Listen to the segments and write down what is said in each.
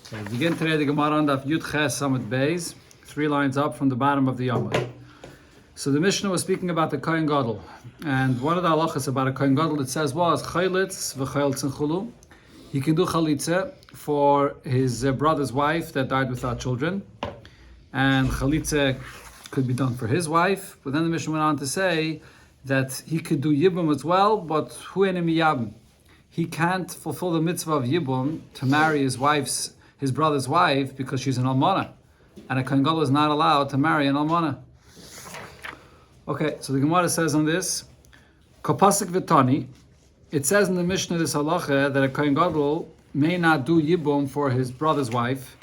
So we begin today the Gemara on Daf Yud Ches Amud Beis, 3 lines up from the bottom of the Yamud. So the Mishnah was speaking about the Kohen Gadol, and one of the halachas about a Kohen Gadol, it says was Chaylitz v'Chaylitz Chulu. He can do chalitza for his brother's wife that died without children, and chalitza could be done for his wife. But then the Mishnah went on to say that he could do yibum as well, but hu enim yabim. He can't fulfill the mitzvah of yibum to marry his brother's wife because she's an almana, and a Kohen Gadol is not allowed to marry an almana. Okay, so the Gemara says on this, Kopasik v'tani, it says in the Mishnah this halacha that a Kohen Gadol may not do yibum for his brother's wife.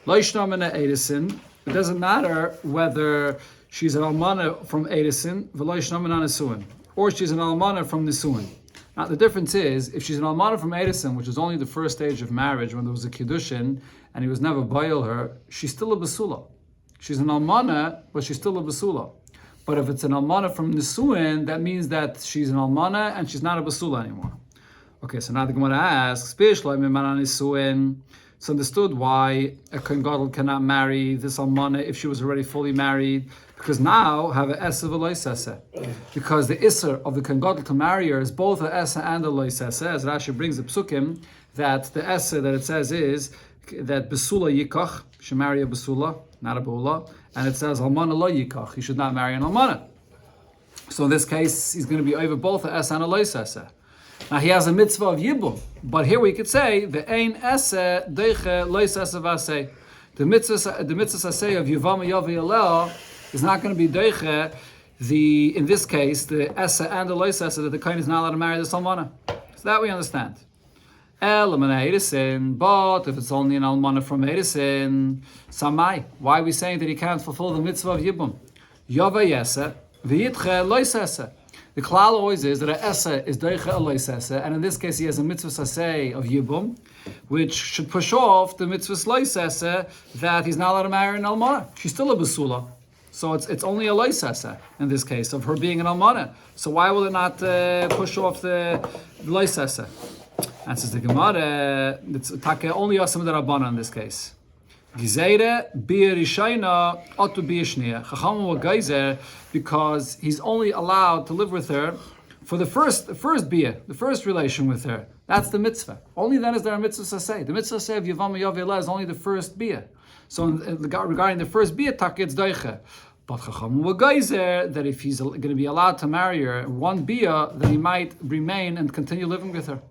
Lo yishna edisin. It doesn't matter whether she's an almana from edisin, v'lo yishna mina nesuin, or she's an almana from nesuin. Now the difference is, if she's an almana from edisin, which is only the first stage of marriage when there was a kiddushin and he was never bayil her, she's still a basula. She's an almana, but she's still a basula. But if it's an almana from Nisuin, that means that she's an almana and she's not a basula anymore. Okay, so now the Gemara asks, it's understood why a Kohen Gadol cannot marry this almana if she was already fully married, because now have a essa v'loisese. Because the isser of the Kohen Gadol to marry her is both a essa and a loisese, as Rashi brings the psukim, that the essa that it says is that basula yikach, should marry a basula, not a bula, and it says almana lo yikach, he should not marry an almana. So in this case, he's going to be over both a essa and a loisese. Now he has a mitzvah of yibum, but here we could say the ein esse deiche loisese vase. The mitzvah say of yivam yavi alel is not going to be deiche. In this case, the esse and the loisese that the kohen is not allowed to marry the almana. So that we understand. But if it's only an almana from edisin, samai. Why are we saying that he can't fulfill the mitzvah of yibum? Yava yese v'yitche loisese. The klal always is that a esse is doiche a loisese, and in this case he has a mitzvah saseh of yibum, which should push off the mitzvah loisese that he's not allowed to marry an almana. She's still a basula, so it's only a loisese in this case of her being an almana. So why will it not push off the loisese? And says the Gemara, it's only Yasam Rabbanan in this case. Gizeire bir rishayna otu biyishniya. Chacham wa geizer, because he's only allowed to live with her for the first biyah, the first relation with her. That's the mitzvah. Only then is there a mitzvah saseh. The mitzvah saseh of Yavam Yav is only the first biyah. So regarding the first biyah, it's doiche. But Chacham wa geizer, that if he's going to be allowed to marry her one biyah, then he might remain and continue living with her.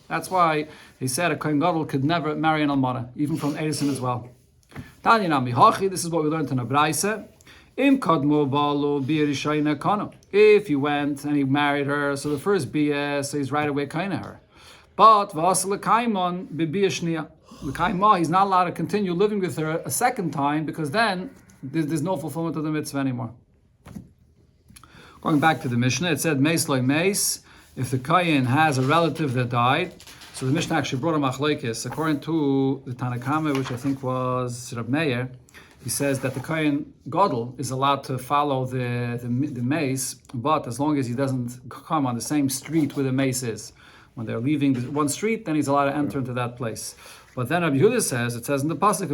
That's why he said a Kohen Gadol could never marry an almana, even from Edison as well. Tanya nami hachi, this is what we learned in a braisa. Im kadmo balu b'yirishayna kano. If he went and he married her, so the first biyah, so he's right away kind of her. But v'asal l'kaimon b'biyashniya. L'kaimah, he's not allowed to continue living with her a second time, because then there's no fulfillment of the mitzvah anymore. Going back to the Mishnah, it said meis loy meis. If the Kohen has a relative that died, so the Mishnah actually brought a machlokes. According to the Tanakama, which I think was Reb Meir, he says that the Kohen Gadol is allowed to follow the mace, but as long as he doesn't come on the same street where the mace is. When they're leaving one street, then he's allowed to enter into that place. But then Rabbi Yehuda says, it says in the pasuk,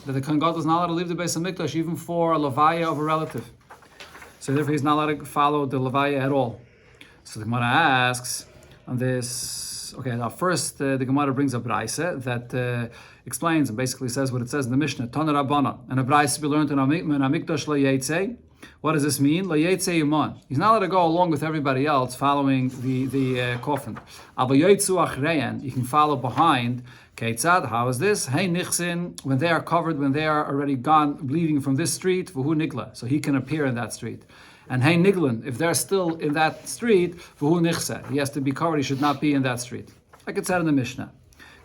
that the Kohen Gadol is not allowed to leave the Beis Hamikdash even for a levaya of a relative. So therefore he's not allowed to follow the levaya at all. So the Gemara asks on this. Okay, now first the Gemara brings a braisa that explains and basically says what it says in the Mishnah. Tana Rabbana, and a braisa we learned in Amikdash lo yetze. What does this mean? Lo yetze iman. He's not allowed to go along with everybody else following the coffin. Avo yetzu achreyan. You can follow behind. Keitzad, how is this? Hey nichsin, when they are covered, when they are already gone, bleeding from this street, v'hu nigla, so he can appear in that street. And hey niglin, if they're still in that street, v'hu nichse, he has to be covered, he should not be in that street. Like it said in the Mishnah.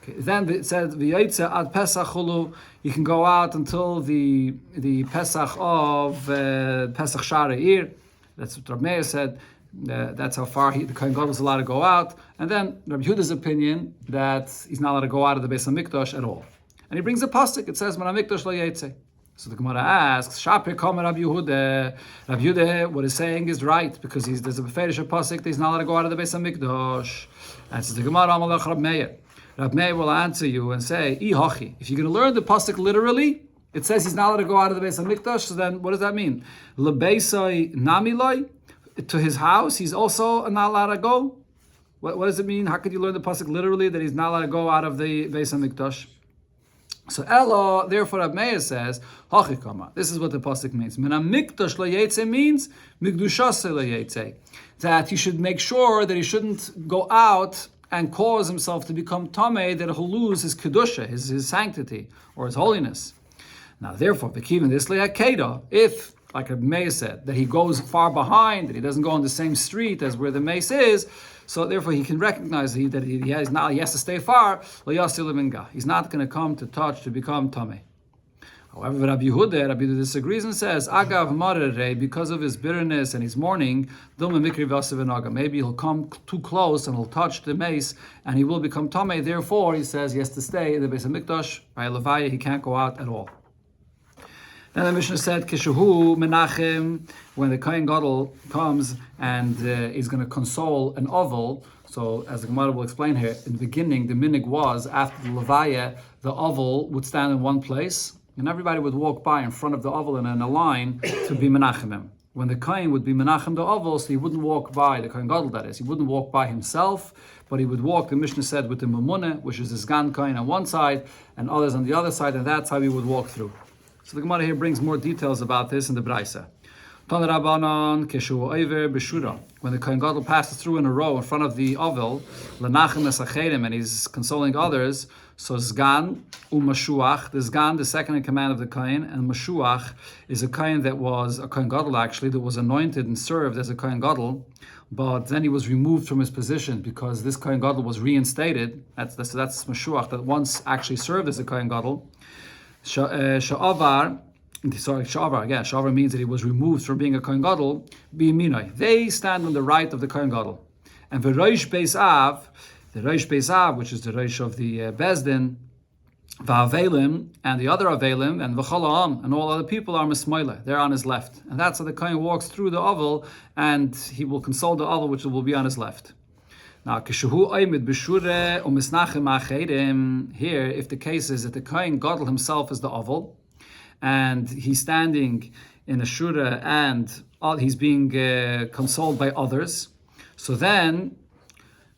Okay, then it said, v'yaitze ad pesach hulu, you can go out until the pesach of Pesach Sha'arei. That's what Rabbi Meir said. That's how far the Kohen Gadol is allowed to go out. And then Rabbi Yehuda's opinion that he's not allowed to go out of the Beis Hamikdash at all. And he brings a pasuk. It says, "Man Hamikdash lo yetze." So the Gemara asks, Shapir Kama Rabbi Yehuda. Rabbi Yehuda, what he's saying is right, because there's a beferish pasuk that he's not allowed to go out of the Beis Hamikdash. And says the Gemara, Amalach Rabbi Meir. Rab Meir will answer you and say, if you're going to learn the pasuk literally, it says he's not allowed to go out of the Beis HaMikdash, so then what does that mean? Lebeisai namilai, to his house, he's also not allowed to go? What does it mean? How could you learn the pasuk literally that he's not allowed to go out of the Beis HaMikdash? So Elo, therefore Rab Meir says, Hachikama. This is what the pasuk means. Min HaMikdash lo yetze means Mikdushase lo yetze. That you should make sure that he shouldn't go out and cause himself to become tamei, that he'll lose his kedusha, his sanctity, or his holiness. Now, therefore, v'kiven this le'akeda, if, like Rab Meir said, that he goes far behind, that he doesn't go on the same street as where the mace is, so therefore he can recognize that he has to stay far. He's not going to come to touch to become tamei. However, Rabbi Yehuda disagrees and says, Agav marere, because of his bitterness and his mourning, maybe he'll come too close and he'll touch the mace and he will become tamei. Therefore, he says he has to stay in the Beis HaMikdash. By Levaya, he can't go out at all. Then the Mishnah said, Kishuhu Menachem, when the Kohen Gadol comes and he's going to console an oval. So, as the Gemara will explain here, in the beginning, the minig was, after the Levaya, the oval would stand in one place, and everybody would walk by in front of the oval and in a line to be Menachem him. When the Kohen would be Menachem the oval, so he wouldn't walk by, the Kohen Gadol that is, he wouldn't walk by himself, but he would walk, the Mishnah said, with the Mamuneh, which is the Sgan Kohen on one side, and others on the other side, and that's how he would walk through. So the Gemara here brings more details about this in the Braisa. When the Kohen Gadol passes through in a row in front of the oval, and he's consoling others, so Zgan Mashuach, the Zgan, the second in command of the Kohen, and Mashuach is a Kohen that was a Kohen Gadol actually, that was anointed and served as a Kohen Gadol, but then he was removed from his position because this Kohen Gadol was reinstated. That's Mashuach, that once actually served as a Kohen Gadol. Sha'avar means that he was removed from being a Kohen Gadol. They stand on the right of the Kohen Gadol. And the Rosh Beis Av, which is the Rosh of the Bezdin, Va'avelim, and the other Avelim, and V'chala'am, and all other people are Mismaila. They're on his left. And that's how the Kohen walks through the oval, and he will console the oval, which will be on his left. Now, here, if the case is that the Kohen Gadol himself is the oval, and he's standing in a shura and he's being consoled by others, so then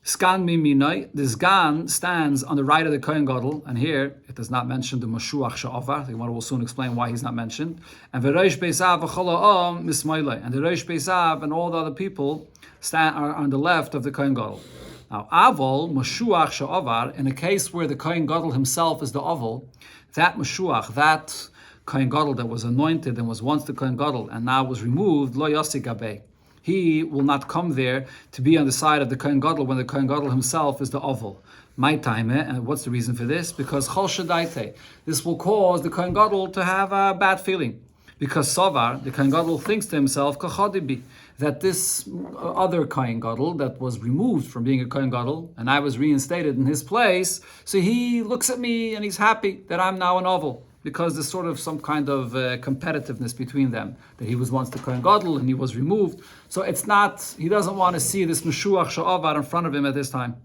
Sgan miminai, the Sgan stands on the right of the Kohen Gadol, and here it does not mention the Mashuach Sha'avar. The Gemara will soon explain why he's not mentioned. And the Rosh Beis Av v'chola'am mismailai, and the Rosh Beis Av and all the other people are on the left of the Kohen Gadol. Now, Avol Mashuach Sha'avar, in a case where the Kohen Gadol himself is the oval, that Mashuach, that Kohen Gadol that was anointed and was once the Kohen Gadol and now was removed, Lo Yasi Gabei. He will not come there to be on the side of the Kohen Gadol when the Kohen Gadol himself is the oval. My time, and what's the reason for this? Because Chol Shadaite, this will cause the Kohen Gadol to have a bad feeling. Because Savar, the Kohen Gadol thinks to himself, Kachadibi, that this other Kohen Gadol that was removed from being a Kohen Gadol, and I was reinstated in his place, so he looks at me and he's happy that I'm now an oval. Because there's sort of some kind of competitiveness between them, that he was once the Kohen Gadol and he was removed. So it's not, he doesn't want to see this Mashuach Sha'avar in front of him at this time.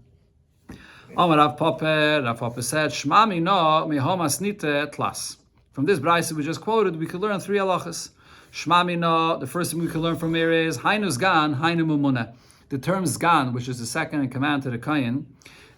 Rav Papa said, Shmami no mehomas nite tlas. From this brayse we just quoted, we could learn 3 halachas. Shmami no, the first thing we can learn from here is, Hainu Zgan, Hainu Mumuneh. The term Zgan, which is the second in command to the Kohen,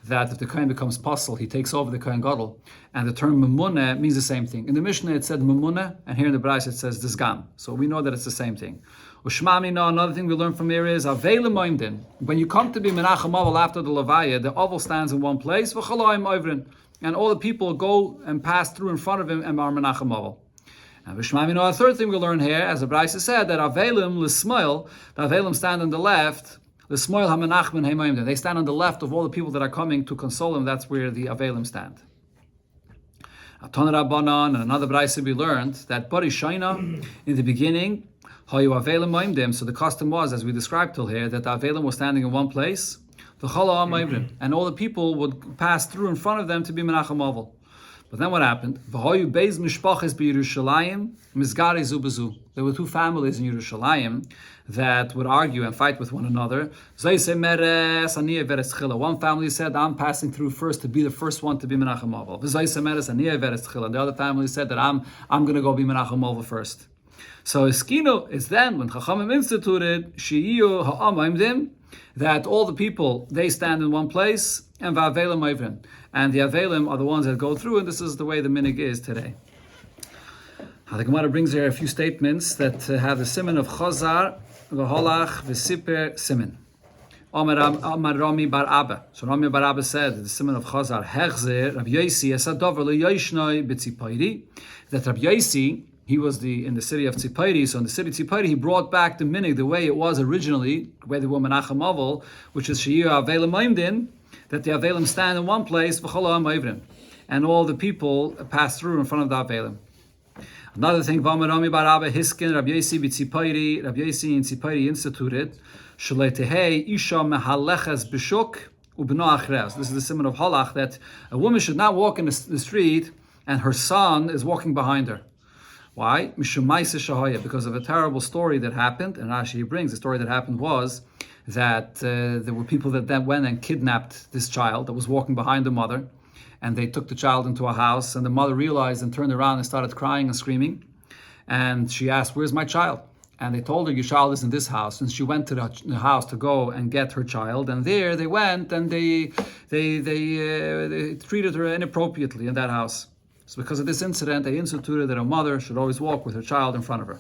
that if the Kohen becomes apostle, he takes over the Kohen Gadol. And the term Mamuneh means the same thing. In the Mishnah it said Mamuneh, and here in the Braisa it says Dizgan. So we know that it's the same thing. Ushmamina, another thing we learn from here is Avelim Oimdin. When you come to be Menachem Oval after the Levaya, the oval stands in one place, V'chaloim Oivrin, and all the people go and pass through in front of him and are Menachem Oval. And V'shmamina, a third thing we learn here, as the Braisa said, that Avelim L'Smoil, the Avelim stand on the left, the Smoil HaMenachmen Heimoimdin. They stand on the left of all the people that are coming to console him. That's where the Avelim stand. Aton Rabbanan, and another brayse we learned that Barishaina, in the beginning, Hayu Avelim Moimdim. So the custom was, as we described till here, that the Avelim was standing in one place, and all the people would pass through in front of them to be Menachem Oval. But then what happened? There were two families in Yerushalayim that would argue and fight with one another. One family said, I'm passing through first to be the first one to be Menachem Avol. And the other family said that I'm going to go be Menachem Avol first. So Iskino is then when Chachamim instituted Shi'iyu Ha'amayimdim, that all the people, they stand in one place, and Va'avelim Oivrim. And the Avelim are the ones that go through, and this is the way the minig is today. The Gemara brings here a few statements that have the siman of Chazar, V'holach, V'siper siman. Amar Rami bar Abba. So Rami bar Abba said, the siman of Chazar, Hechzer, Rabbi Yosi, Esadover, Le'yoshnoi, B'tzipayri, that Rabbi Yosi, he was in the city of Tzipayri. So in the city of Tzipayri, he brought back the minig the way it was originally, the way they were Menachem Avol, which is She'yu Avelim Oimdin, that the Avelim stand in one place, and all the people pass through in front of the Avelim. Another thing, Rami bar Abba Hiskin, Rabbi Yosi b'Tzipayri, Rabbi Yosi in Tzipayri instituted, Shaleitehei Isha Mehaleches B'Shuk Ubno Achreas. This is the simon of Halach, that a woman should not walk in the street and her son is walking behind her. Why? Because of a terrible story that happened, and Rashi brings the story that happened was that there were people that then went and kidnapped this child that was walking behind the mother, and they took the child into a house, and the mother realized and turned around and started crying and screaming, and she asked, "Where's my child?" And they told her, "Your child is in this house." And she went to the house to go and get her child, and there they went and they treated her inappropriately in that house. So because of this incident, they instituted that a mother should always walk with her child in front of her.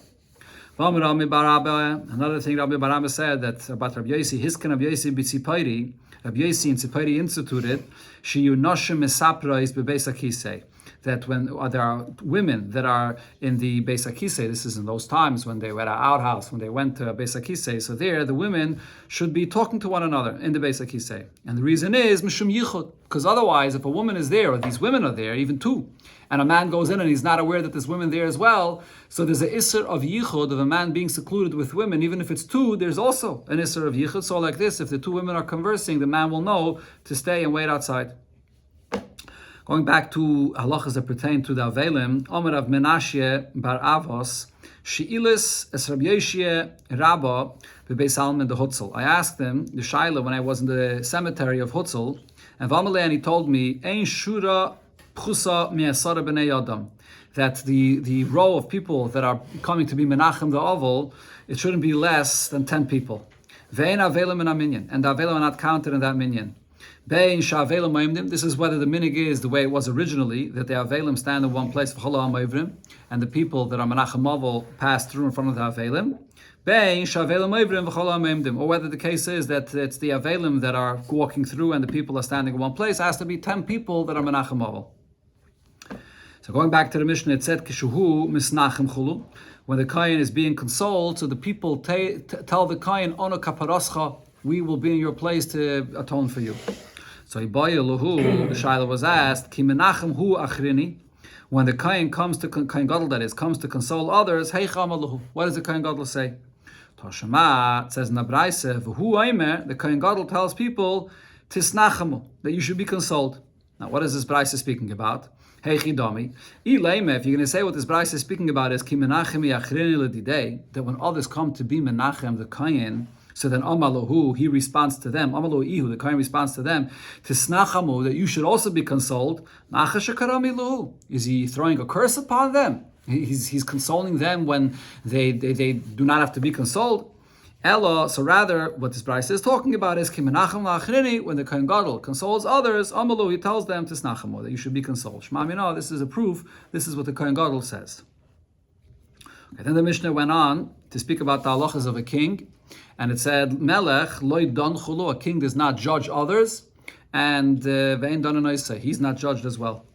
Another thing Rabbi bar Abba said that about Rabbi Yosi, Hiskan Rabbi Yosi b'Tzipayri, Rabbi Yosi in Tzipayri instituted, Sheyu Noshim Mesaprais beBeis HaKisei, that when there are women that are in the Beis HaKisei, this is in those times when they were at an outhouse, when they went to Beis HaKisei, so there the women should be talking to one another in the Beis HaKisei. And the reason is Mishum Yichud, because otherwise if a woman is there, or these women are there, even two, and a man goes in and he's not aware that there's women there as well, so there's an Isser of Yichud, of a man being secluded with women. Even if it's two, there's also an Isser of Yichud. So like this, if the two women are conversing, the man will know to stay and wait outside. Going back to halachas that pertain to the Avelim, Omer of Menashe bar Avos, She'ilis es Rabbi Yoshie Rabba beBeis Almen de Hutzel. I asked him, the Shaila, when I was in the cemetery of Hutzel, and Vamalei, and he told me, Ein Shura Pchusa Mi'asara B'nei Adam, that the row of people that are coming to be Menachem the Oval, it shouldn't be less than 10 people. Ve'en Avelim in a minyan, and the Avelim are not counted in that minyan. This is whether the minig is the way it was originally, that the Avelim stand in one place, and the people that are Menachem Avol pass through in front of the Avelim. Or whether the case is that it's the Avelim that are walking through and the people are standing in one place, it has to be 10 people that are Menachem Avol. So going back to the Mishnah, it said, when the Kayin is being consoled, so the people tell the Kayin, Ono kaparoscha, we will be in your place to atone for you. So the Shaila was asked, Ki menachem hu achrini, when the Kayin comes to Kayin Gadol, that is, comes to console others, heicham aluhu. What does the Kayin Gadol say? Toshema, it says in the Braise, v'hu aimer, the Kayin Gadol tells people, tisnachamu, that you should be consoled. Now, what is this Braise speaking about? Heichi dami. If you're going to say what this Braise is speaking about is, Ki menachem achrini ledidei, that when others come to be menachem, the Kayin, so then Amalahu, he responds to them. Amalu Ihu, the Kohen responds to them. Tisnachamu, that you should also be consoled. Is he throwing a curse upon them? He's consoling them when they do not have to be consoled. Ella, so rather, what this Braise is talking about is Kimenachem la'achrini, when the Kohen Gadol consoles others, Amalu, he tells them Tisnachamu, that you should be consoled. Shema Mina, this is a proof. This is what the Kohen Gadol says. Okay, then the Mishnah went on to speak about the halachas of a king. And it said, Melech loy don chulu, a king does not judge others, and ve'en don anoisa, he's not judged as well.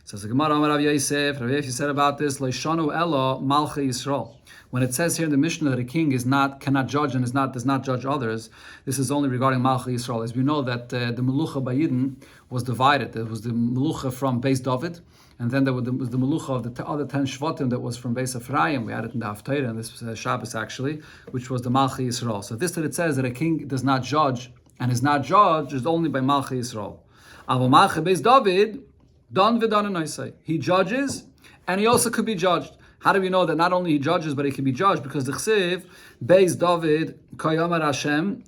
So the Gemara Rav Yosef said about this, loy shanu elo malcha Yisrael. When it says here in the Mishnah that a king cannot judge and does not judge others, this is only regarding malcha Yisrael. As we know that the melucha by Yidden was divided. There was the melucha from Beis David, and then there was the melucha of the other 10 shvatim that was from Beis Ephraim. We had it in the Haftarah, and this was Shabbos actually, which was the Malcha Yisrael. So this that it says that a king does not judge and is not judged is only by Malcha Yisrael. Avo Malcha Beis David, Dan v'dan anaisai. He judges, and he also could be judged. How do we know that not only he judges, but he can be judged? Because the Chsiv, Beis David, Kayamar Hashem,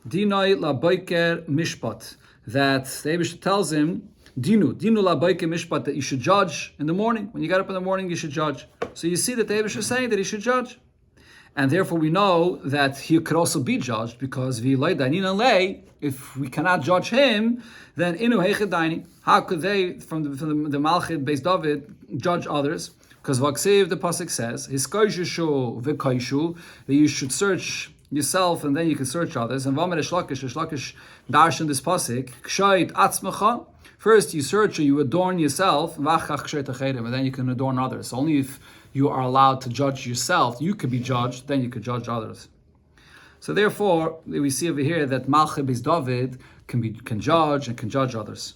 Dinoi laboiker mishpat. That the Eibishter tells him, Dinu laboiker mishpat, that you should judge in the morning. When you get up in the morning, you should judge. So you see that the Eibishter is saying that he should judge. And therefore we know that he could also be judged, because if we cannot judge him, then inu heichedaini. How could they, from the Malchit Beis David, judge others? Because Vaksiv, the pasuk says, Hiskoishu v'kaishu, that you should search yourself and then you can search others. And Vamer Shlakish darshan this pasuk, Kshait atzmacha. First you search or you adorn yourself, and then you can adorn others. Only if you are allowed to judge yourself, you could be judged, then you could judge others. So therefore, we see over here that Malchi Beis David can judge and can judge others.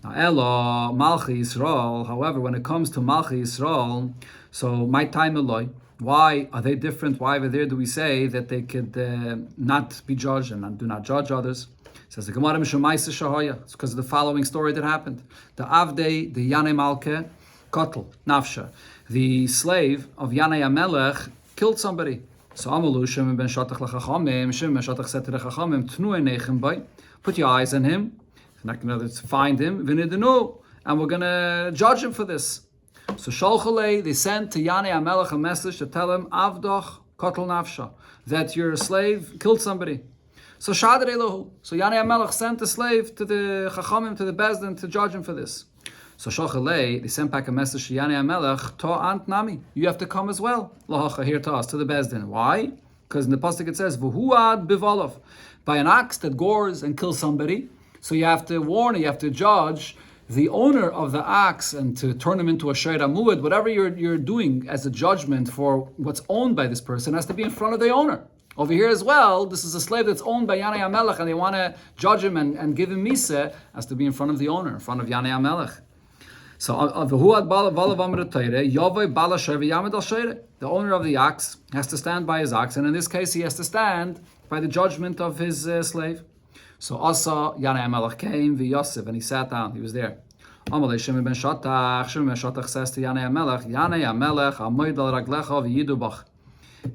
Now, Elo, Malchi Yisrael, however, when it comes to Malchi Yisrael, so my time Eloi, why are they different? Why over there do we say that they could not be judged and do not judge others? It says the Gemara Mishumaisa Shahaya. It's because of the following story that happened. The Avdei, the Yanei Malke, Kotl, Nafsha. The slave of Yanei HaMelech killed somebody. So Amalu Shimon ben Shatach lechachamim. Shimon ben Shatach said to the Chachamim, Tnu einechem bai. Put your eyes on him. We're not going to find him. V'nidenu, and we're going to judge him for this. So Sholchalei, they sent to Yanei HaMelech a message to tell him, Avdoch Kotl Nafsha, that your slave killed somebody. So Shadar Elohu. So Yanei HaMelech sent the slave to the Chachamim, to the Bezdin, to judge him for this. So Shochalei, they sent back a message to Yanei HaMelech, To ant nami, you have to come as well. Lahacha, here to us, to the Bezdin. Why? Because in the pasuk it says, V'huad bivalov, by an ox that gores and kills somebody. So you have to warn, you have to judge the owner of the ox and to turn him into a shayra muad. Whatever you're doing as a judgment for what's owned by this person has to be in front of the owner. Over here as well, this is a slave that's owned by Yanei HaMelech, and they want to judge him and give him miseh, has to be in front of the owner, in front of Yanei HaMelech. So the owner of the ox has to stand by his ox, and in this case he has to stand by the judgment of his slave. So Asa Yanei HaMelech came, Yosef, and he sat down. He was there. Amalei Shimon ben Shatach says to Yanei HaMelech, Amoid al raglecha v'yidubach,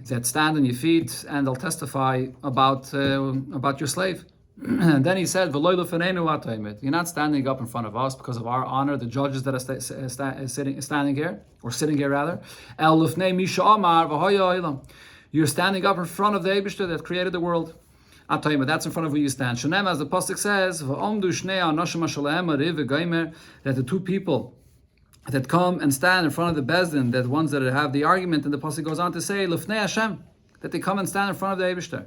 that stand on your feet and they'll testify about your slave. And then he said, you're not standing up in front of us because of our honor, the judges that are standing here, or sitting here rather. You're standing up in front of the Eibishter that created the world. That's in front of where you stand. Shonem, as the pasuk says, that the two people that come and stand in front of the Bezdin, that ones that have the argument, and the pasuk goes on to say, Lufnei Hashem, that they come and stand in front of the Eibishter.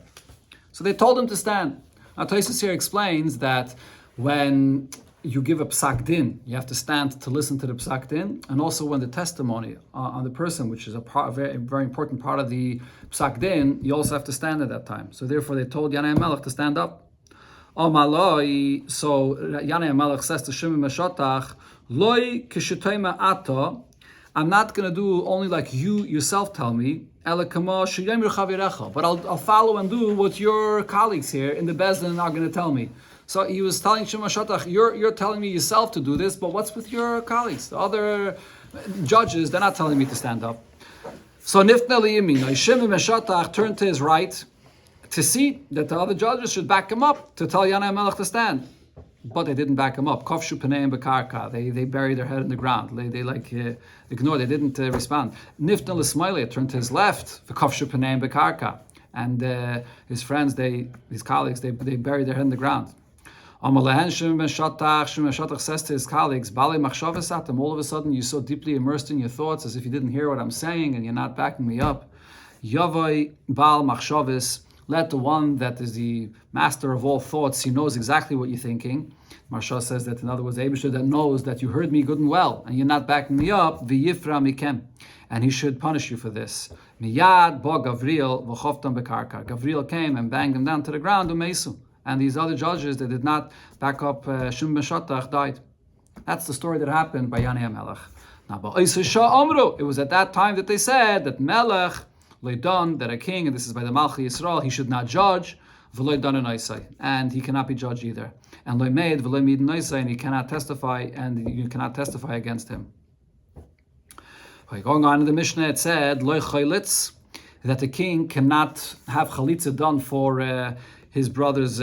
So they told him to stand. Now Tosfos here explains that when you give a psak din, you have to stand to listen to the psak din, and also when the testimony on the person, which is a very, very important part of the psak din, you also have to stand at that time. So therefore they told Yanei HaMelech to stand up. So Yanei HaMelech says to Shimon ben Shatach, Loi kishutayma ato, I'm not going to do only like you yourself tell me, but I'll follow and do what your colleagues here in the Bezdin are going to tell me. So he was telling Shimon Shatach, you're telling me yourself to do this, but what's with your colleagues? The other judges, they're not telling me to stand up. So Nifna liyamina, Shimon Shatach turned to his right to see that the other judges should back him up to tell Yanei HaMelech to stand. But they didn't back him up. Kofshu Paneim Bekarka. They buried their head in the ground. They ignored. They didn't respond. Nifta L'Smaili turned to his left. Kofshu Paneim Bekarka. And his friends, his colleagues, they buried their head in the ground. Amalehen Shimon ben Shatach says to his colleagues, Bali Machshavesatim, all of a sudden you're so deeply immersed in your thoughts as if you didn't hear what I'm saying and you're not backing me up. Yavai Bal Machshaves, let the one that is the master of all thoughts, he knows exactly what you're thinking. Marsha says that, in other words, the Eibishter that knows that you heard me good and well, and you're not backing me up, v'yifra mikem, and he should punish you for this. Miyad bo Gavriel v'choftam bekarka. Gavriel came and banged him down to the ground, umesu. And these other judges that did not back up Shimon ben Shatach died. That's the story that happened by Yanei HaMelech. Now, it was at that time that they said that Melech Leidan, that a king, and this is by the Malchi Yisrael, he should not judge. v'loy danan oisai, and he cannot be judged either. And loy made v'loy midin oisai, and he cannot testify, and you cannot testify against him. Okay, going on in the Mishnah, it said loy chaylitz, that the king cannot have chalitza done for his brother's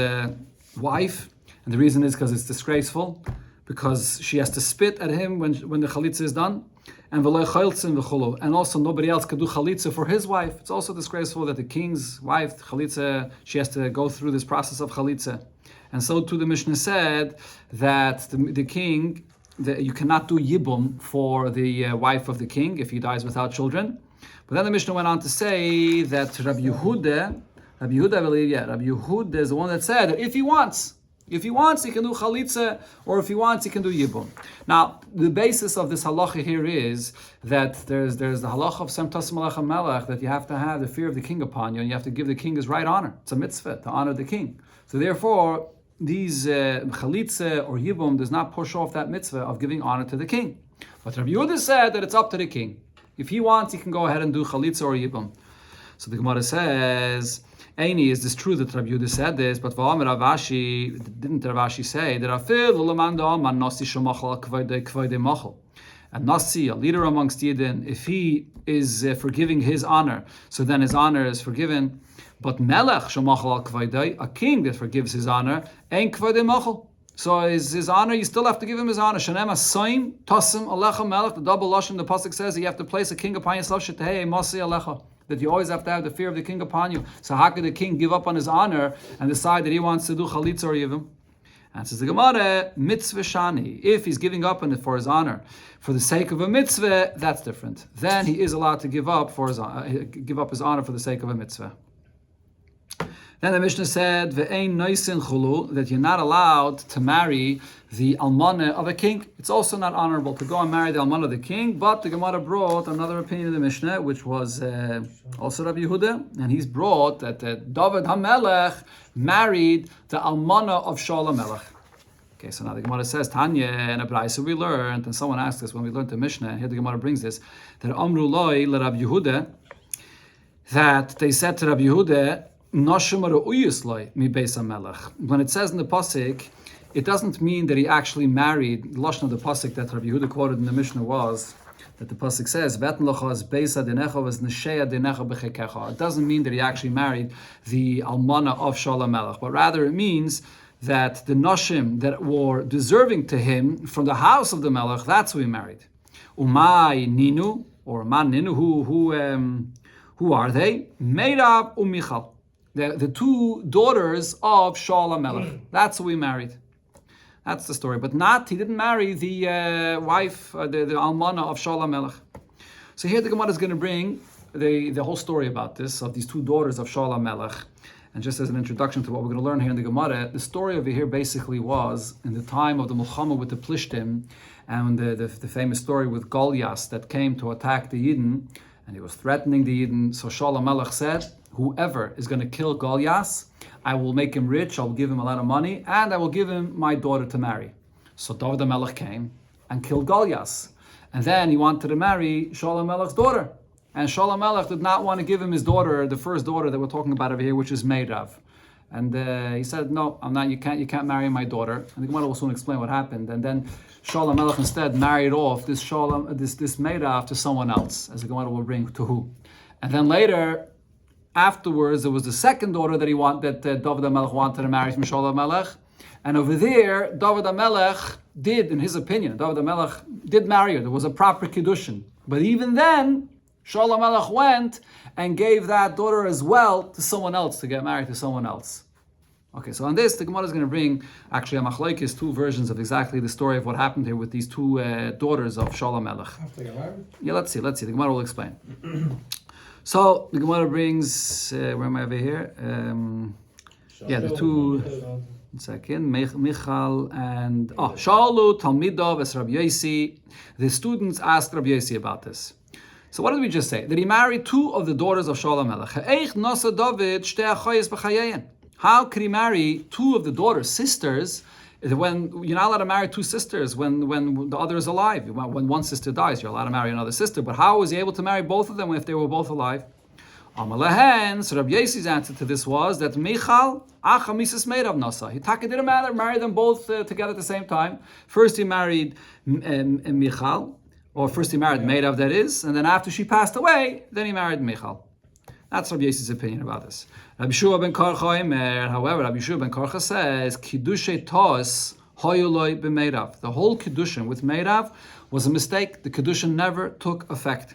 wife, and the reason is because it's disgraceful, because she has to spit at him when the chalitza is done. And and also nobody else could do chalitza for his wife. It's also disgraceful that the king's wife, chalitza, she has to go through this process of chalitza. And so too the Mishnah said that the king, you cannot do yibum for the wife of the king if he dies without children. But then the Mishnah went on to say that Rabbi Yehuda, I believe, Rabbi Yehuda is the one that said that if he wants, he can do chalitza, or if he wants, he can do yibum. Now, the basis of this halacha here is that there's the halacha of Sem Tasim Alecha Melech, that you have to have the fear of the king upon you, and you have to give the king his right honor. It's a mitzvah to honor the king. So therefore, these chalitza or yibum does not push off that mitzvah of giving honor to the king. But Rabbi Yehuda said that it's up to the king. If he wants, he can go ahead and do chalitza or yibum. So the Gemara says, Aini, is this true that Rabbi Yehuda said this? But didn't Rav Ashi say that a Nasi, a leader amongst Yidden, if he is forgiving his honor, so then his honor is forgiven. But Melech shemachal al kvaydei, a king that forgives his honor, ain't kvaydei machal. So his honor, you still have to give him his honor. Shanem asoim tasim alecha melech. The double lashon, the pasuk says that you have to place a king upon yourself. Shetehei masi alecha. That you always have to have the fear of the king upon you. So how could the king give up on his honor and decide that he wants to do chalitza or yivim? And says the Gemara, mitzvah shani. If he's giving up on it for his honor, for the sake of a mitzvah, that's different. Then he is allowed to give up his honor for the sake of a mitzvah. Then the Mishnah said, "Ve'ein noisin chulu," that you're not allowed to marry the almana of a king. It's also not honorable to go and marry the almana of the king. But the Gemara brought another opinion of the Mishnah, which was also Rabbi Yehuda, and he's brought that David HaMelech married the almana of Shaul HaMelech. Okay, so now the Gemara says, Tanya and a Braisa we learned, and someone asked us when we learned the Mishnah, and here the Gemara brings this, that Amru Loi le Rabbi Yehuda, that they said to Rabbi Yehuda, when it says in the pasuk, it doesn't mean that he actually married. The lashon of the pasuk that Rabbi Yehuda quoted in the Mishnah was that the pasuk says, it doesn't mean that he actually married the almana of Shaul HaMelech, but rather it means that the noshim that were deserving to him from the house of the Melech, that's who he married. Umay Ninu, or Man Ninu, who are they? Meirav Umichal. The two daughters of Shaul HaMelech. That's who he married. That's the story. But he didn't marry the wife, the almana of Shaul HaMelech. So here the Gemara is going to bring the whole story about this, of these two daughters of Shaul HaMelech. And just as an introduction to what we're going to learn here in the Gemara, the story over here basically was in the time of the Mulchama with the Plishtim, and the famous story with Goliath that came to attack the Yidden, and he was threatening the Yidden. So Shaul HaMelech said, whoever is going to kill Goliath, I will make him rich, I will give him a lot of money, and I will give him my daughter to marry. So David HaMelech came and killed Goliath. And then he wanted to marry Shaul HaMelech's daughter. And Shaul HaMelech did not want to give him his daughter, the first daughter that we're talking about over here, which is Meirav. And he said, no, I'm not. You can't marry my daughter. And the Gemara will soon explain what happened. And then Shaul HaMelech instead married off this Meirav to someone else, as the Gemara will bring to who. And then later, afterwards, there was the second daughter that David HaMelech wanted to marry from Shaul HaMelech. And over there, David HaMelech did, in his opinion, David HaMelech did marry her. There was a proper kiddushin. But even then, Shaul HaMelech went and gave that daughter as well to someone else, to get married to someone else. Okay, so on this, the Gemara is going to bring actually a machlokes, two versions of exactly the story of what happened here with these two daughters of Shaul HaMelech. Yeah, let's see. The Gemara will explain. So the Gemara brings, where am I over here? The two, 1 second, Michal and, Shalu, Talmidov, es Rabbi Yosi. The students asked Rabbi Yosi about this. So what did we just say? That he married two of the daughters of Shaul HaMelech. How could he marry two of the daughters, sisters, when you're not allowed to marry two sisters when the other is alive? When one sister dies, you're allowed to marry another sister. But how was he able to marry both of them if they were both alive? Amalehen. So Rabbi Yosef's answer to this was that Michal Acha Misas Meirav Nasa. He didn't matter, married them both together at the same time. First he married Michal, or first he married Meirav, that is, and then after she passed away, then he married Michal. That's Rabbi Yosef's opinion about this. Rabbi Shua ben Karcha, however, Rabbi Shua ben Karcha says Kiddushay Tos Hoyuloi b'Meirav. The whole Kiddushin with Meirav was a mistake. The Kiddushin never took effect.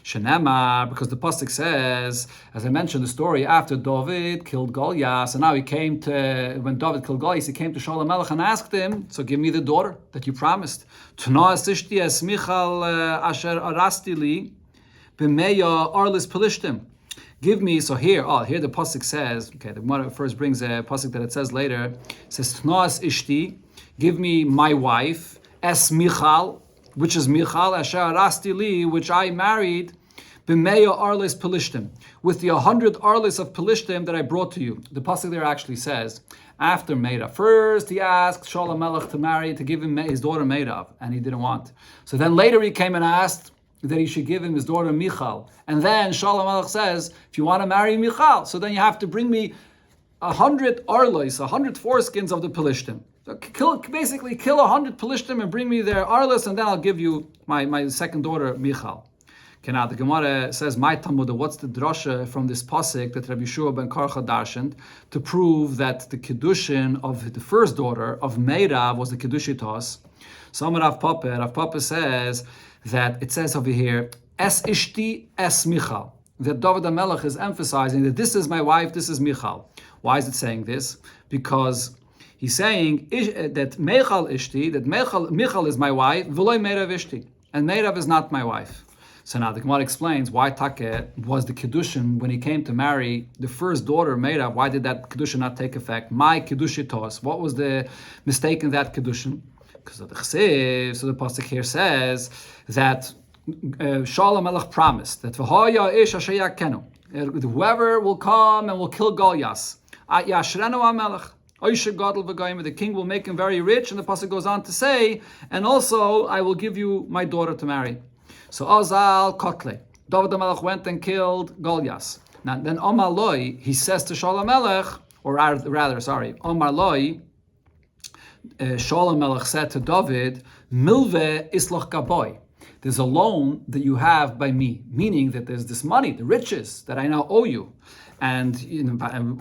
Shenema, because the pasuk says, as I mentioned, the story after David killed Goliath, and now when David killed Goliath, he came to Shalom Melech and asked him, so give me the daughter that you promised. Tnoas ishti es Michal asher arasti li b'meya arlis pelishtim. Give me, so here the pasuk says, okay, the Gemara first brings a pasuk that it says later, it says Tnoas ishti, give me my wife, es Michal, which is Michal asher arasti li, which I married, b'meya arles pelishtim, with the 100 arles of pelishtim that I brought to you. The pasuk there actually says, after Meirav, first he asked Shalom Melech to give him his daughter Meirav, and he didn't want. So then later he came and asked that he should give him his daughter Michal, and then Shalom Melech says, if you want to marry Michal, so then you have to bring me 100 arles, 100 foreskins of the pelishtim. So basically kill 100 pelishtim and bring me their arlis, and then I'll give you my second daughter Michal. Okay, now the Gemara says, "My Talmud, what's the drasha from this pasuk that Rabbi Shua ben Karcha darshaned to prove that the kiddushin of the first daughter of Meirav was the kiddushitos?" So Rav Papa says that it says over here, "Es ishti es Michal." That David HaMelech is emphasizing that this is my wife, this is Michal. Why is it saying this? Because he's saying that Michal ishti, that Michal is my wife, v'loi Meirav ishti, and Meirav is not my wife. So now the Gemara explains why Take was the Kiddushin when he came to marry the first daughter, Meirav. Why did that Kiddushin not take effect? My Kiddushitos. What was the mistake in that Kiddushin? Because of the Chesiv. So the pasuk here says that Shalom Melech promised that V'haya ish asher yakenu, whoever will come and will kill Goliath, Yashrenu HaMelech, the king will make him very rich, and the pasuk goes on to say, and also I will give you my daughter to marry. So Azal Kotle, David HaMelech went and killed Goliath. Now then Omar Loi, he says to Shalom Melech, Omar Loi, Shalom Melech said to David, Milve Isloch Gaboy. There's a loan that you have by me, meaning that there's this money, the riches that I now owe you. And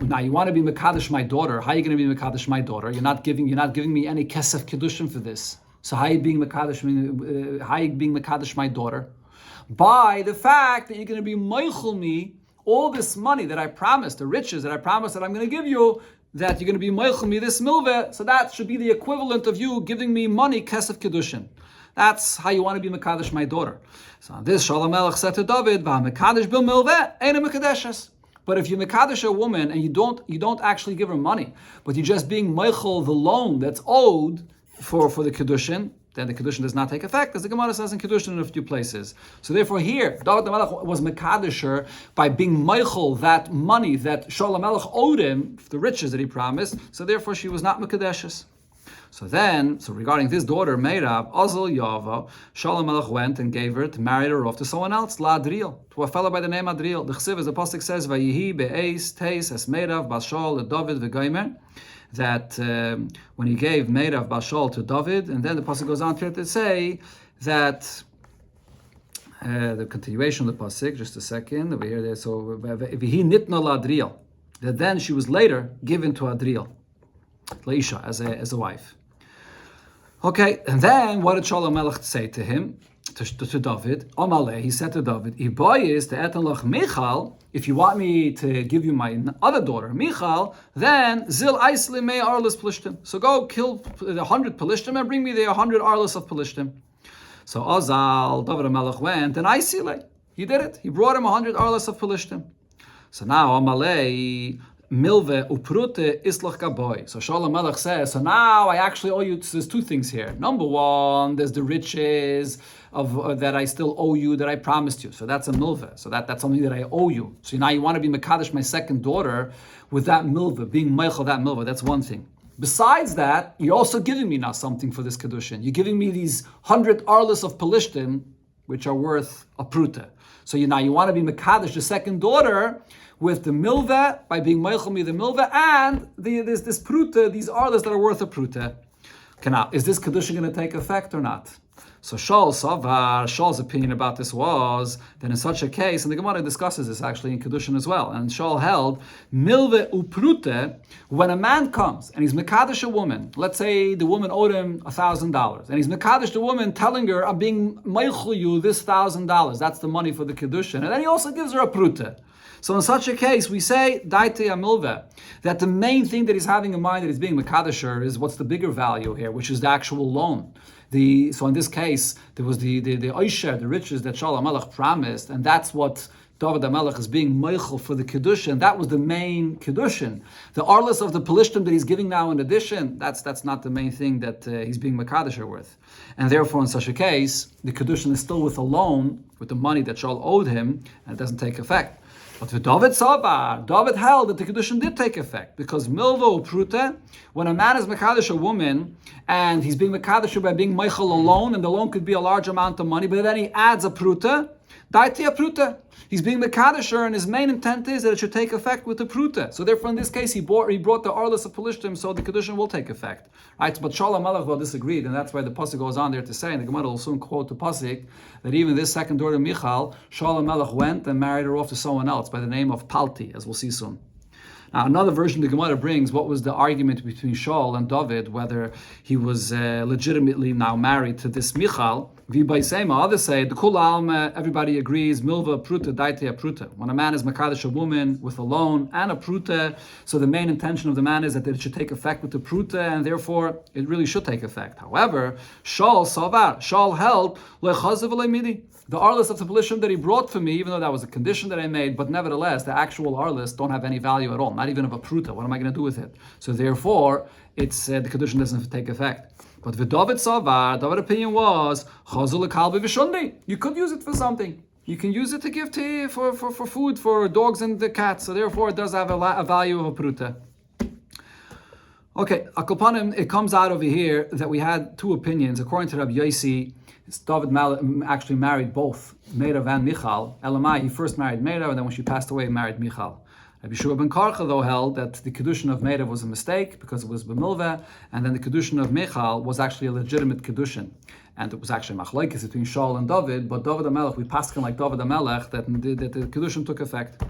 now you want to be Mekadosh my daughter. How are you going to be Mekadosh my daughter? You're not giving me any kesef kedushin for this. So how are you being Mekadosh my daughter? By the fact that you're going to be meichel me all this money that I promised, the riches that I promised that I'm going to give you, that you're going to be meichel me this milveh. So that should be the equivalent of you giving me money kesef kedushin. That's how you want to be Mekadosh my daughter. So on this, Shalom Melech said to David, "V'hamekadosh bil milveh ein mekadeshes." But if you Mekadosh a woman and you don't actually give her money, but you're just being meichel the loan that's owed for the Kiddushin, then the Kiddushin does not take effect, as the Gemara says in Kiddushin in a few places. So therefore here, David HaMelech was Mekadosher by being meichel that money that Shalom Melech owed him, the riches that he promised, so therefore she was not Mekadeshes. So regarding this daughter, Meirav, Azal Yava, Shalom Melech went and married her off to someone else, La Adriel, to a fellow by the name Adriel. The Chesiv, as the pasuk says, Vayihi be'eis teis es Meirav Bashal David v'Gomer, that when he gave Meirav Bashal to David, and then the pasuk goes on to say that the continuation of the pasuk, just a second over here. So Vayihi nitna La Adriel, that then she was later given to Adriel, Laisha, as a wife. Okay, and then what did Shalom Melech say to him, to David? Amaleh, he said to David, Michal, if you want me to give you my other daughter, Michal, then Zil Aisli Me Arlis Pelishtim. So go kill the 100 Pelishtim and bring me the 100 Arlis of Pelishtim. So Azal, David HaMelech went, and Aisile, he did it. He brought him 100 Arlis of Pelishtim. So now Amaleh, Milve uprute islach gaboy. So Shalom Melech says, so now I actually owe you. So there's two things here. Number one, there's the riches of that I still owe you, that I promised you. So that's a milve. So that's something that I owe you. So now you want to be Mekadosh my second daughter with that milve, being meichel that milve. That's one thing. Besides that, you're also giving me now something for this Kiddushin. You're giving me these 100 arlis of Pelishtim which are worth a pruta. So you want to be Mekadesh, the second daughter, with the milveh, by being Meichel the milveh, and this pruta, these arlas that are worth a pruta. Okay, now, is this Kedusha going to take effect or not? So Shaul's opinion about this was that in such a case, and the Gemara discusses this actually in Kedushin as well, and Shaul held, milve uprute, when a man comes and he's Mekadesh a woman, let's say the woman owed him $1,000, and he's Mekadesh the woman telling her, I'm being Meichel you this $1,000, that's the money for the Kedushin, and then he also gives her a prute. So in such a case, we say, Daite Amilve, that the main thing that he's having in mind that he's being Mekadesher is what's the bigger value here, which is the actual loan. So in this case, there was the Oisher, the riches that Shaul HaMelech promised, and that's what David HaMelech is being Meichel for the Kedushin. That was the main Kedushin. The Arlis of the Pelishtim that he's giving now in addition, that's not the main thing that he's being Mekadesher with. And therefore, in such a case, the Kedushin is still with a loan, with the money that Shaul owed him, and it doesn't take effect. But for David Savar, David held that the Kedushin did take effect, because Milvo Prute, when a man is Mekadesh a woman, and he's being Mekadesh by being Meichel alone, and the loan could be a large amount of money, but then he adds a Prute, Daiti a Prute. He's being Mekadesher, and his main intent is that it should take effect with the Prute. So therefore, in this case, he brought the Arlis of Pelishtim, so the Kedushin will take effect. Right? But Shaul HaMelech disagreed, and that's why the pasuk goes on there to say, and the Gemara will soon quote the pasuk, that even this second daughter Michal, Shaul HaMelech went and married her off to someone else by the name of Palti, as we'll see soon. Now, another version the Gemara brings, what was the argument between Shaul and David, whether he was legitimately now married to this Michal. Others say, the Kula Alma, everybody agrees, Milva Pruta, Daitea Pruta. When a man is Makadesh a woman with a loan and a Pruta, so the main intention of the man is that it should take effect with the Pruta, and therefore it really should take effect. However, Shaul held, the Arlis of the Pelishtim that he brought for me, even though that was a condition that I made, but nevertheless, the actual Arlis don't have any value at all, not even of a Pruta. What am I going to do with it? So therefore, it's the condition doesn't take effect. But the David Savar, David's opinion was, you could use it for something. You can use it to give for food for dogs and the cats. So therefore, it does have a value of a Pruta. Okay, Akopanim, it comes out over here that we had two opinions. According to Rabbi Yossi, David actually married both Meirav and Michal. Elamai, he first married Meirav, and then when she passed away, he married Michal. Rabbi Shua ben Karcha, though, held that the Kedushin of Meirav was a mistake because it was B'milveh, and then the Kedushin of Michal was actually a legitimate Kedushin. And it was actually machlokes between Shaul and David, but David HaMelech, we passed him like David HaMelech, that the Kedushin took effect.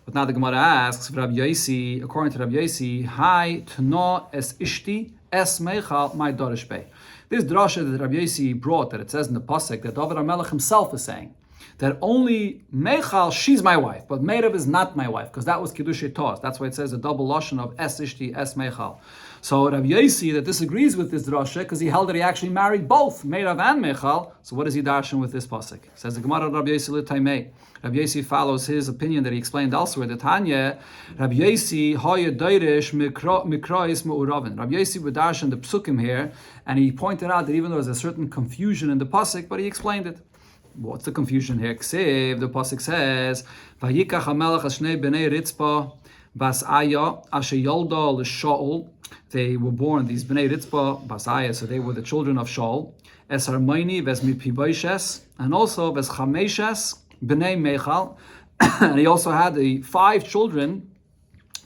But now the Gemara asks, Rabbi Yossi, according to Rabbi Yossi, Hai Tno es Ishti es Michal my Dorish Bey. This drasha that Rabbi Yossi brought, that it says in the pasuk that David HaMelech himself is saying, that only Michal, she's my wife, but Meirav is not my wife, because that was Kiddush Tos. That's why it says a double lashon of Es Ishti, Es Michal. So Rabbi Yossi that disagrees with this drasha, because he held that he actually married both Meirav and Michal. So what is he darshan with this pasuk? Says the Gemara Rabbi Yossi l'taimei. Rabbi Yossi follows his opinion that he explained elsewhere. The Tanya, Rabbi Yossi hoye doirish mikrois me'uravin. Rabbi Yossi would darshan the psukim here, and he pointed out that even though there's a certain confusion in the pasuk, but he explained it. What's the confusion here? Ksiv, the pasuk says, "Vayikach hamelach hashnei bnei Ritzpa bas Aya asher yolda l'Shaul." They were born, these bnei Ritzpa bas Aya, so they were the children of Shaul. Es Harmoni ves Mipiboishes, and also ves Chameshes bnei Michal. And he also had the 5 children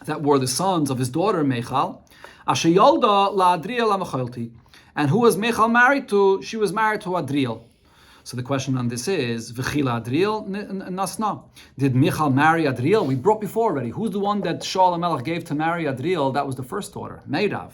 that were the sons of his daughter Michal. Asher yolda la'Adriel ha'Mecholti. And who was Michal married to? She was married to Adriel. So the question on this is, V'chila Adriel nasna. Did Michal marry Adriel? We brought before already. Who's the one that Shaul HaMelech gave to marry Adriel? That was the first daughter, Meirav.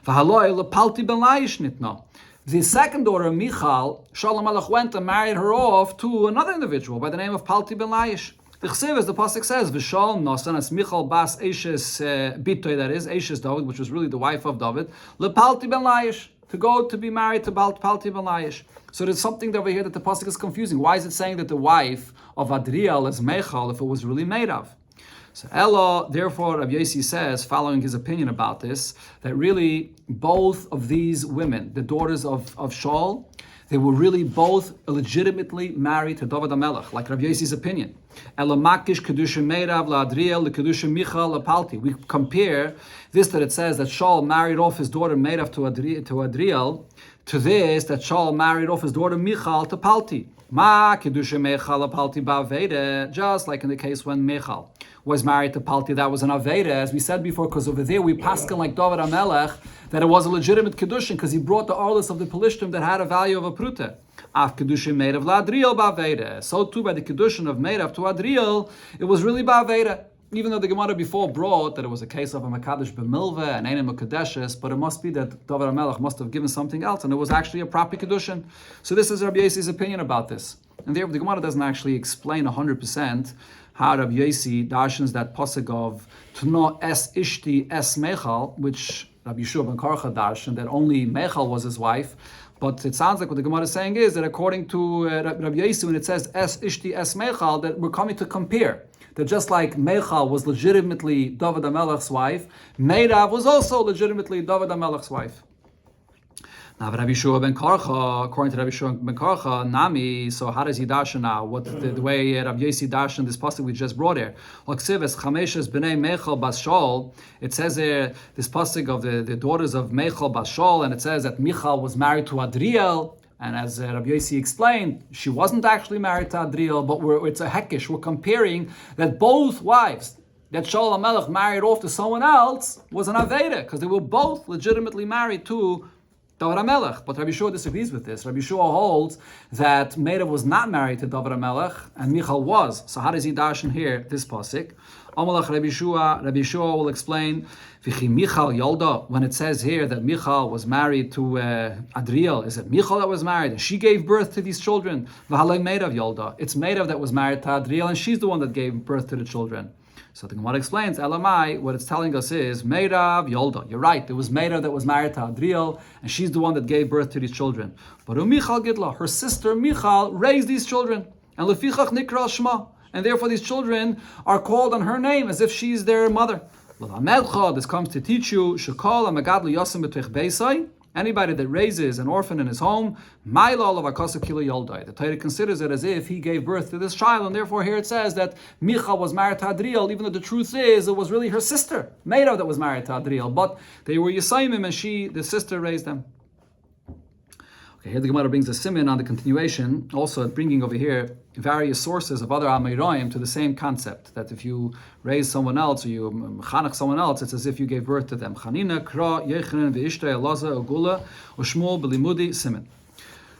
V'haloi lepalti ben Laish nitna. The second daughter, Michal, Shaul HaMelech went and married her off to another individual by the name of Palti ben Laish. The Chsiv, as the pasuk says, V'Shaul nasan as Michal bas Eshes bitoy, that is Eshes David, which was really the wife of David, lepalti ben Laish, to go to be married to Palti ben Laish. So there's something over here that the pasuk is confusing. Why is it saying that the wife of Adriel is Michal if it was really Meirav? So Ella, therefore, Rabbi Yossi says, following his opinion about this, that really both of these women, the daughters of Shaul, they were really both legitimately married to David HaMelech, like Rabbi Yossi's opinion. Ella makish kedusha Meirav la'Adriel l'kedusha Michal la'Palti. We compare this that it says that Shaul married off his daughter Meirav to Adriel. to this that Shaul married off his daughter Michal to Palti. Ma kedusha Michal Palti ba'aveda, just like in the case when Michal was married to Palti, that was an aveda, as we said before, because over there we paskin like David HaMelech that it was a legitimate kedushin because he brought the arlis of the Pelishtim that had a value of a pruta. Af kedushin made of ladriel ba'aveda. So too by the kedushin of made of to adriel, it was really ba'aveda. Even though the Gemara before brought that it was a case of a Makadosh b'milveh and Einem Mekadeshes, but it must be that David HaMelech must have given something else, and it was actually a proper Kedushin. So this is Rabbi Yossi's opinion about this. And therefore the Gemara doesn't actually explain 100% how Rabbi Yossi darshans that pasuk of Tno es ishti es mechal, which Rabbi Yeshua ben Karcha darshan, that only Mechal was his wife. But it sounds like what the Gemara is saying is that according to Rabbi Yossi, when it says es ishti es mechal, that we're coming to compare. That just like Mechal was legitimately David HaMelech's wife, Meirav was also legitimately David HaMelech's wife. Now, Rabbi Yeshua ben Karcha, according to Rabbi Yeshua ben Karcha, Nami, so how does he darshan now? What the way Rabbi Yossi darshan this pasuk we just brought here? It says there, this pasuk of the daughters of Mechal bas Shaul, and it says that Michal was married to Adriel. And as Rabbi Yossi explained, she wasn't actually married to Adriel, but it's a hekesh. We're comparing that both wives that Shaul HaMelech married off to someone else was an Aveda, because they were both legitimately married to David HaMelech. But Rabbi Yeshua disagrees with this. Rabbi Yeshua holds that Meirav was not married to David HaMelech, and Michal was. So how does he darshan here, this pasuk? Amalach Rabbi Yeshua will explain, Michal Yolda, when it says here that Michal was married to Adriel, is it Michal that was married and she gave birth to these children? V'halei Meirav Yolda, it's Meirav that was married to Adriel and she's the one that gave birth to the children. So the Gemara explains, Elamai, what it's telling us is, Meirav Yolda, you're right, it was Meirav that was married to Adriel and she's the one that gave birth to these children. But Michal Gidla, her sister Michal raised these children, and Lefichach Nikra Shema, and therefore these children are called on her name as if she's their mother. This comes to teach you, anybody that raises an orphan in his home, the Torah considers it as if he gave birth to this child, and therefore here it says that Michal was married to Adriel, even though the truth is it was really her sister, Meirav, that was married to Adriel, but they were Yisayimim and the sister, raised them. Okay, here the Gemara brings a siman on the continuation, also bringing over here various sources of other Amayroim to the same concept, that if you raise someone else or you chanach someone else, it's as if you gave birth to them. Chanina, Kra, Yechanan, Ve'ishtay, Elaza, Ogula, Ushmul, Belimudi, Siman.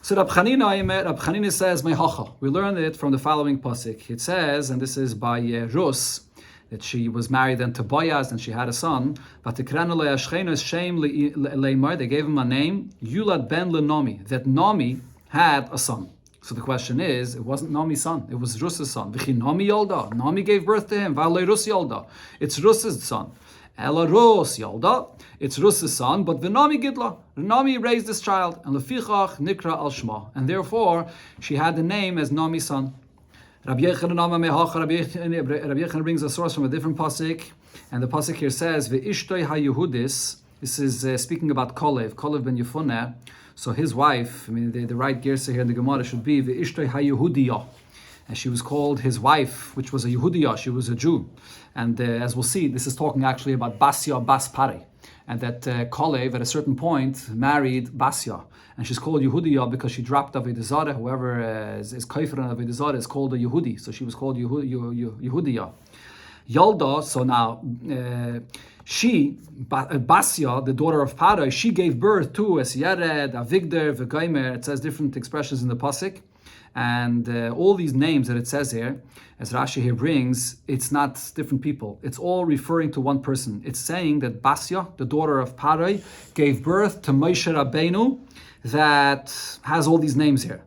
So Rab Chanina says, Mehacha. We learned it from the following pasuk. It says, and this is by Rus, that she was married then to Boaz and she had a son. They gave him a name, Yulad ben Lenomi, that Nomi had a son. So the question is, it wasn't Nomi's son, it was Rus's son. Nomi Yolda, Nomi gave birth to him, Rus Yolda, it's Rus's son. Ela Rus Yolda, it's Rus's son, but V'Nomi Gidla, Nomi raised this child, and Lefichach Nikra al Shma, and therefore she had the name as Nomi's son. Rabbi Yochanan brings a source from a different pasuk, and the pasuk here says, "Ve'ishtoi haYehudis." This is speaking about Kolev ben Yefuneh. So his wife, the right gersa here in the Gemara should be "Ve'ishtoi haYehudiyah," and she was called his wife, which was a Yehudiyah. She was a Jew, and as we'll see, this is talking actually about Basya Bas Pare, and that Kolev at a certain point married Basya. And she's called Yehudiyah because she dropped Avodah Zarah. Whoever is kaifer on Avodah Zarah is called a Yehudi. So she was called Yehudiyah. Yalda, so now Basya, the daughter of Parai, she gave birth to Esyered, Avigdor, V'Gaimer. It says different expressions in the pasuk. And all these names that it says here, as Rashi here brings, it's not different people. It's all referring to one person. It's saying that Basya, the daughter of Parai, gave birth to Moshe Rabbeinu, that has all these names here.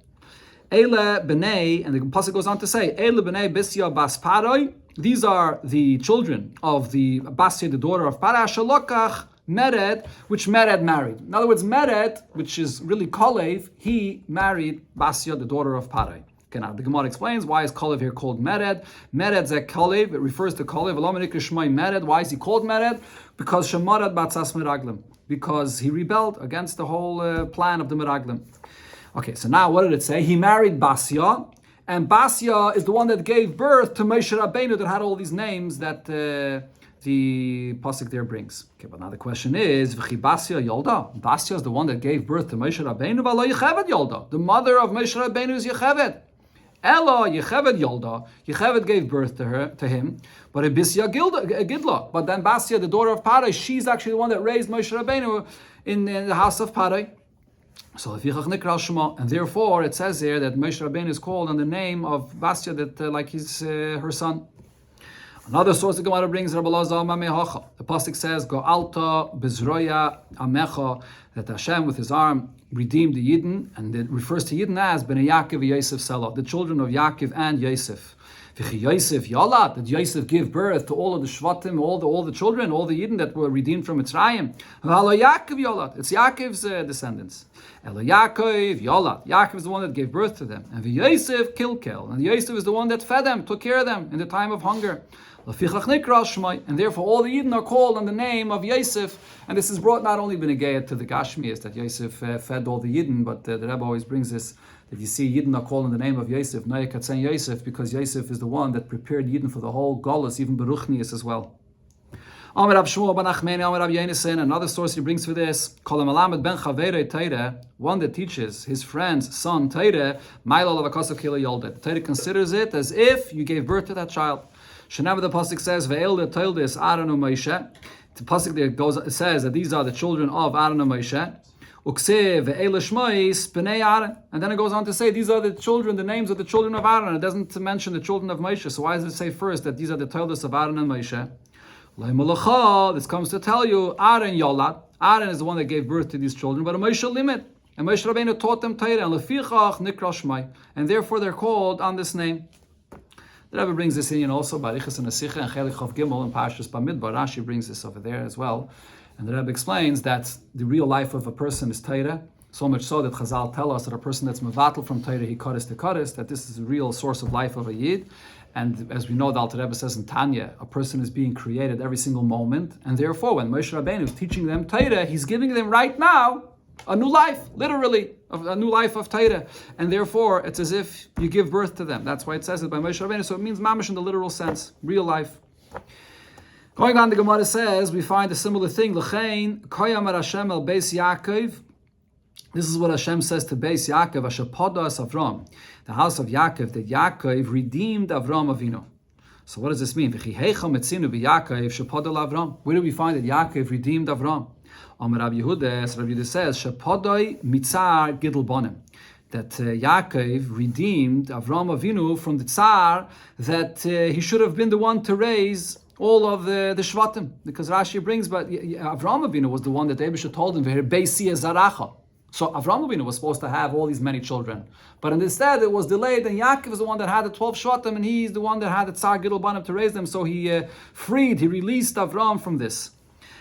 Eile b'nei, and the pasuk goes on to say, Eile b'nei Bisya bas Parai. These are the children of the Basya, the daughter of Parai, Shalokach Mered, which Mered married. In other words, Mered, which is really Kolev, he married Basya, the daughter of Parai. Okay, now the Gemara explains why is Kolev here called Mered. Mered zek Kolev, it refers to Kolev. Mered. Why is he called Mered? Because Shemarad batzas meraglim. Because he rebelled against the whole plan of the meraglim. Okay, so now what did it say? He married Basya, and Basya is the one that gave birth to Moshe Rabbeinu that had all these names that the pasuk there brings. Okay, but now the question is, V'chi Basya Yolda. Basya is the one that gave birth to Moshe Rabbeinu, v'lo Yechevet Yolda. The mother of Moshe Rabbeinu is Yechevet. Ella Yechevet Yolda. Yechevet gave birth to him, but Bisya Gidla. But then Basya, the daughter of Parai, she's actually the one that raised Moshe Rabbeinu in the house of Parai. So and therefore it says here that Moshe Rabbeinu is called on the name of Basya, that like he's her son. Another source the Gemara brings, Rabbi Lazar Mamehacha. The pasuk says, "Go'alta bezroya amecha," that Hashem with His arm redeemed the Yidden, and it refers to Yidden as Bnei Yaakov and Yosef Selah, the children of Yaakov and Yosef. V'chi Yosef Yolat, that Yosef give birth to all of the Shvatim, all the children, all the Yidden that were redeemed from Mitzrayim. V'alo Yaakov Yolat, it's Yaakov's descendants. Elo Yaakov Yolat, Yaakov is the one that gave birth to them. And Yosef Kilkel, and Yosef is the one that fed them, took care of them in the time of hunger. And therefore all the Yidden are called on the name of Yosef, and this is brought not only b'negayah to the Gashmias, that Yosef fed all the Yidden, but the Rebbe always brings this, that you see Yidden are called on the name of Yosef, Nayakatzen Yosef, because Yosef is the one that prepared Yidden for the whole Golus, even Beruchnius as well. Another source he brings for this, one that teaches his friend's son Teire, the Teire considers it as if you gave birth to that child. Shanab the pasuk says, "Ve'el toldis Aaron and Moshe." The pasuk there it says that these are the children of Aaron and Moshe. Uksev ve'el shmois bnei Aaron, and then it goes on to say these are the children, the names of the children of Aaron. It doesn't mention the children of Moshe. So why does it say first that these are the toldis of Aaron and Moshe? This comes to tell you, Aaron Yolat. Aaron is the one that gave birth to these children, but a Moshe limit, and Moshe Rabbeinu taught them Torah, and lefichach nikra shmai, and therefore they're called on this name. The Rebbe brings this in also by Riches and Asicha and Chelik Chav Gimel and Parshas Bamidbar. Rashi brings this over there as well. And the Rebbe explains that the real life of a person is Torah, so much so that Chazal tell us that a person that's mevatel from Torah, he kares to kares, that this is the real source of life of a Yid. And as we know, the Alter Rebbe says in Tanya, a person is being created every single moment, and therefore when Moshe Rabbeinu is teaching them Torah, he's giving them right now a new life, literally, a new life of Torah. And therefore, it's as if you give birth to them. That's why it says it by Moshe Rabbeinu. So it means mamash in the literal sense, real life. Going on, the Gemara says, we find a similar thing. L'chein, koyam Hashem el beis Yaakov. This is what Hashem says to beis Yaakov, asher podas Avram, the house of Yaakov, that Yaakov redeemed Avram Avinu. So what does this mean? Where do we find that Yaakov redeemed Avram? Rabbi Yehuda says, "Shepodoi mitzar gidul bonim," that Yaakov redeemed Avram Avinu from the tsar that he should have been the one to raise all of the Shvatim, because Rashi brings, but Avram Avinu was the one that Eibusha told him, "Beisi zaracha." So Avram Avinu was supposed to have all these many children, but instead it was delayed, and Yaakov is the one that had the 12 Shvatim, and he's the one that had the tsar gidul bonim to raise them. So he released Avram from this.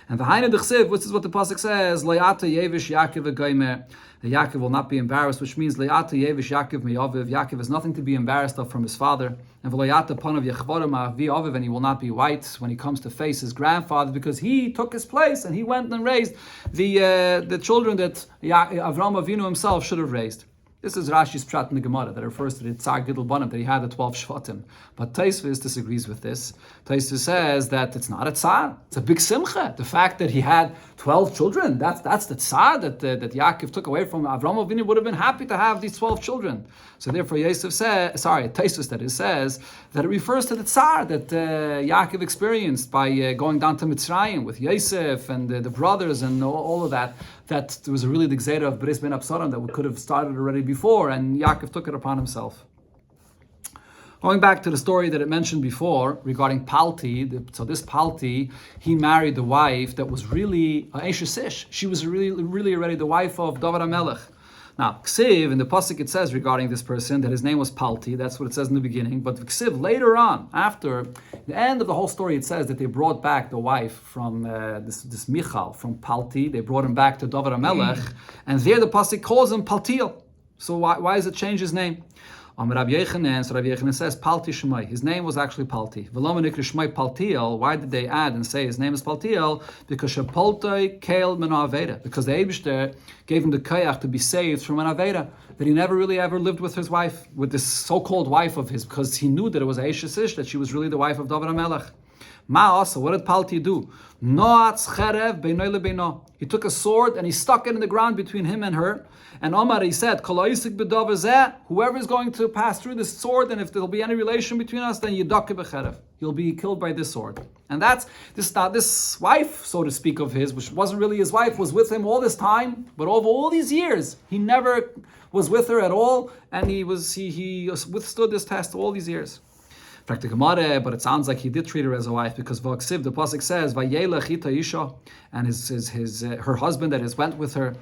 And the Hainu D'chsiv, which is what the pasuk says, Le'ata Yevish Yaakov v'goymer, the Yaakov will not be embarrassed, which means Le'ata Yevish Yaakov mi'aviv, Yaakov has nothing to be embarrassed of from his father, and V'le'ata panav yechvorim v'aviv, and he will not be white when he comes to face his grandfather, because he took his place and he went and raised the children that Avram Avinu himself should have raised. This is Rashi's pshat in the Gemara that refers to the Tsar Gidul Banim, that he had the 12 Shvatim. But Taisvis disagrees with this. Taisvis says that it's not a Tsar, it's a big Simcha. The fact that he had 12 children, that's the Tsar that Yaakov took away from Avram Avinu would have been happy to have these 12 children. So therefore Taisvis that it says that it refers to the Tsar that Yaakov experienced by going down to Mitzrayim with Yosef and the brothers and all of that. That there was a really big Zera of Bris Ben Absaram that could have started already before, and Yaakov took it upon himself. Going back to the story that it mentioned before regarding Palti, so this Palti, he married the wife that was really Eshes Ish. She was really already the wife of David HaMelech. Now, Ksiv, in the Pasuk it says regarding this person that his name was Palti, that's what it says in the beginning, but Ksiv, later on, after the end of the whole story, it says that they brought back the wife from this Michal, from Palti, they brought him back to David HaMelech, and there the Pasuk calls him Paltiel. So why does it change his name? Rabbi Yechanan says Palti Shemai. His name was actually Palti. Paltiel. Why did they add and say his name is Paltiel? Because Shepoltoi Kael Meno Aveda. Because the Eibishter gave him the koyach to be saved from an Aveda, that he never really ever lived with his wife, with this so-called wife of his, because he knew that it was Eshes Ish, that she was really the wife of David HaMelech. Ma'asa, what did Palti do? Noatz cherev beinoy lebeino. He took a sword and he stuck it in the ground between him and her. And Omar, he said, whoever is going to pass through this sword, and if there'll be any relation between us, then yidake b'cherev. He'll be killed by this sword. And that's this wife, so to speak, of his, which wasn't really his wife, was with him all this time, but over all these years, he never was with her at all, and he withstood this test all these years. But it sounds like he did treat her as a wife, because the pasuk says, "Vayelech ita isha," and her husband that went with her.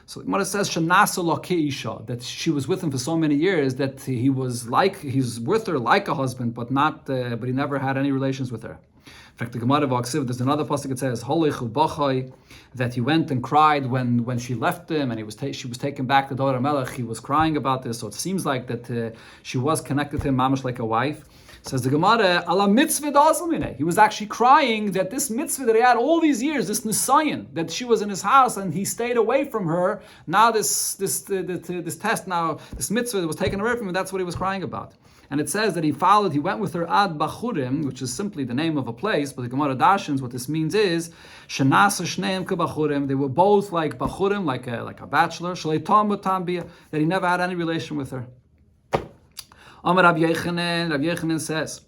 So the Gemara says, "Shenasa lo keisha," that she was with him for so many years that he's with her like a husband, but he never had any relations with her. In fact, the Gemara there's another pasuk that says, "Holichu bachai," that he went and cried when she left him, and she was taken back to David HaMelech. He was crying about this, so it seems like that she was connected to him, mamash like a wife. Says the Gemara, ala mitzvah da'asamine. He was actually crying that this mitzvah that he had all these years, this nisayon, that she was in his house and he stayed away from her. Now this test, now this mitzvah that was taken away from him, that's what he was crying about. And it says that he went with her ad bachurim, which is simply the name of a place, but the Gemara darshans, what this means is, shenasa shneim kebachurim, they were both like bachurim, like a bachelor, shleitam b'tambia, that he never had any relation with her. Amar Rabbi Yechanan says,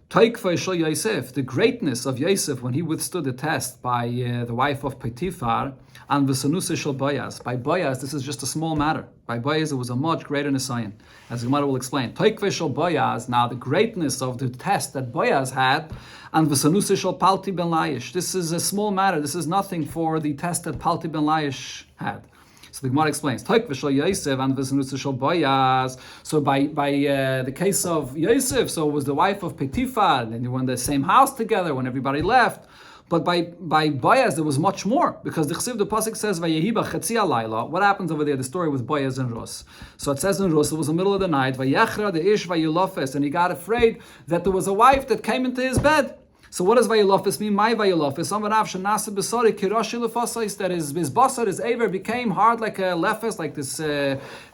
Taikva shel Yosef, the greatness of Yosef when he withstood the test by the wife of Potiphar, and v'sanusa shel Boaz. By Boaz, this is just a small matter. By Boaz, it was a much greater nisayon, as the Gemara will explain. Taikva shel Boaz, now the greatness of the test that Boaz had, and v'sanusa shel Palti ben Laish. This is a small matter. This is nothing for the test that Palti ben Laish had. So the Gemara explains, so by the case of Yosef, so it was the wife of Potiphar, and they were in the same house together when everybody left. But by Boaz, there was much more, because the pasuk says, what happens over there, the story with Boaz and Rus. So it says in Rus, it was the middle of the night, and he got afraid that there was a wife that came into his bed. So what does Vayilofis mean? My Vayilofis. That his basar, his aver, became hard like a lefes, like this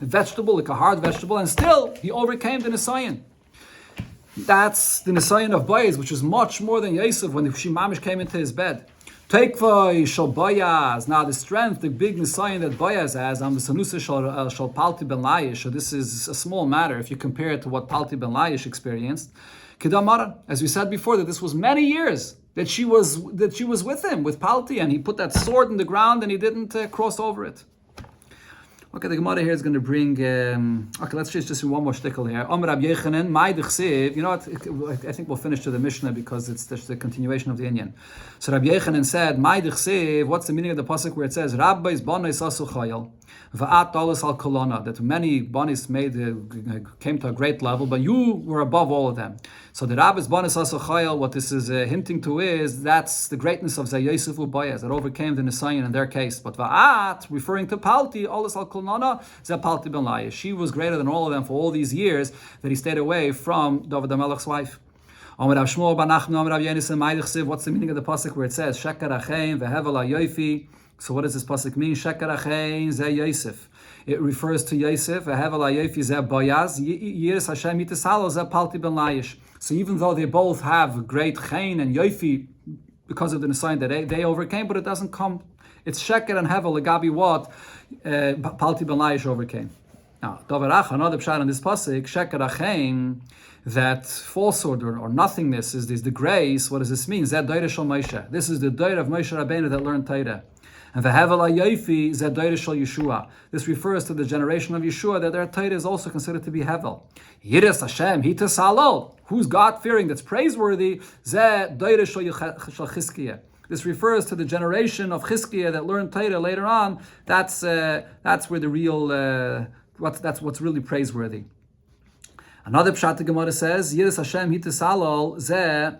vegetable, like a hard vegetable, and still he overcame the nisayon. That's the nisayon of Boaz, which is much more than Yosef when she mamish came into his bed. Teikvoi shal Boaz. Now the strength, the big nisayon that Boaz has, sanusa shal Palti ben Laish. So this is a small matter if you compare it to what Palti ben Laish experienced. Kedamara, as we said before, that this was many years that she was with him, with Palti, and he put that sword in the ground and he didn't cross over it. Okay, the Gemara here is going to bring. Let's just do one more shtickle here. Amar Rabbi Yechanan, my dechsev. You know what? I think we'll finish to the Mishnah because it's just the continuation of the Inyan. So Rabbi Yechanan said, my dechsev. What's the meaning of the pasuk where it says, Rabbis banais asu chayil, va'at dalas al kolona, that many banis came to a great level, but you were above all of them. So the Rabbis banais asu chayil, what this is hinting to is that's the greatness of Yosef u'Boaz that overcame the nisayon in their case. But va'at, referring to Palti, alas al kolona, Palti ben Laish. She was greater than all of them for all these years that he stayed away from David HaMelech's wife. What's the meaning of the pasuk where it says Sheker achein vehevel hayofi? So what does this pasuk mean? Sheker achein ze Yosef. It refers to Yosef. Vehevel hayofi ze Boaz. Yiras Hashem yitisalo ze Palti ben Laish. So even though they both have great chen and yofi because of the nisayon that they overcame, but it doesn't come. It's Sheker and Hevel Gabi what Palti ben Laish overcame. Now, Davarach, another pshat in this pasuk, Sheker achein, that falsehood or nothingness is the grace. What does this mean? Zed doira shel Moshe. This is the doira of Moshe Rabbeinu that learned Torah. And the Hevel hayofi zed doira shel Yeshua. This refers to the generation of Yeshua that their Torah is also considered to be Hevel. Yiras Hashem hitasalo. Who's God fearing? That's praiseworthy. Zed doira shel Chizkiah. This refers to the generation of Chizkiah that learned Torah later on. That's where the real that's what's really praiseworthy. Another pshat the Gemara says, Yiras Hashem hitasalo ze